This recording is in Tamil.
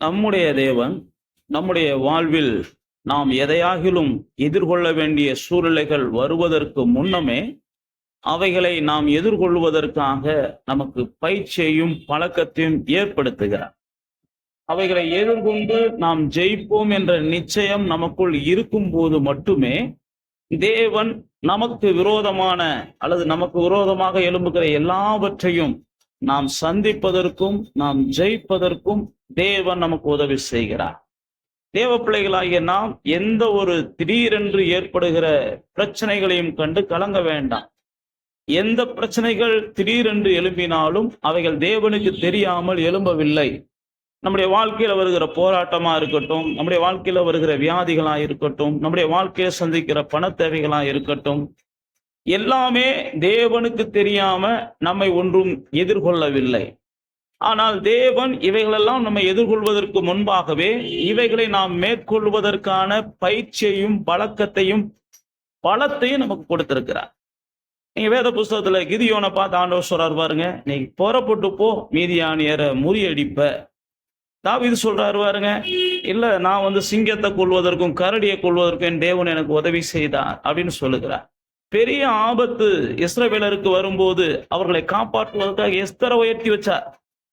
நம்முடைய தேவன் நம்முடைய வாழ்வில் நாம் எதையாகிலும் எதிர்கொள்ள வேண்டிய சூழ்நிலைகள் வருவதற்கு முன்னமே அவைகளை நாம் எதிர்கொள்வதற்காக நமக்கு பயிற்சியையும் பழக்கத்தையும் ஏற்படுத்துகிறார். அவைகளை எதிர்கொண்டு நாம் ஜெயிப்போம் என்ற நிச்சயம் நமக்குள் இருக்கும் போது மட்டுமே தேவன் நமக்கு விரோதமான அல்லது நமக்கு விரோதமாக எழும்புகிற எல்லாவற்றையும் நாம் சந்திப்பதற்கும் நாம் ஜெயிப்பதற்கும் தேவன் நமக்கு உதவி செய்கிறார். தேவ பிள்ளைகளாகிய நாம் எந்த ஒரு திடீரென்று ஏற்படுகிற பிரச்சனைகளையும் கண்டு கலங்க வேண்டாம். எந்த பிரச்சனைகள் திடீரென்று எழும்பினாலும் அவைகள் தேவனுக்கு தெரியாமல் எழும்பவில்லை. நம்முடைய வாழ்க்கையில வருகிற போராட்டமா இருக்கட்டும், நம்முடைய வாழ்க்கையில வருகிற வியாதிகளா இருக்கட்டும், நம்முடைய வாழ்க்கையில சந்திக்கிற பண தேவைகளா இருக்கட்டும், எல்லாமே தேவனுக்கு தெரியாம நம்மை ஒன்றும் எதிர்கொள்ளவில்லை. ஆனால் தேவன் இவைகளெல்லாம் நம்ம எதிர்கொள்வதற்கு முன்பாகவே இவைகளை நாம் மேற்கொள்வதற்கான பயிற்சியையும் பழக்கத்தையும் பலத்தையும் நமக்கு கொடுத்திருக்கிறார். நீங்க வேத புஸ்தகத்துல கிதியோனை பார்த்து ஆண்டவர் சொல்றாரு பாருங்க, நீ புறப்பட்டு போ, மீதியானியரை முறியடிப்ப. தாவீது சொல்றாரு பாருங்க, இல்ல நான் சிங்கத்தை கொள்வதற்கும் கரடியை கொள்வதற்கும் என் தேவன் எனக்கு உதவி செய்தார் அப்படின்னு சொல்லுகிறார். பெரிய ஆபத்து இஸ்ரவேலருக்கு வரும்போது அவர்களை காப்பாற்றுவதற்காக எஸ்தரை உயர்த்தி வச்சார்.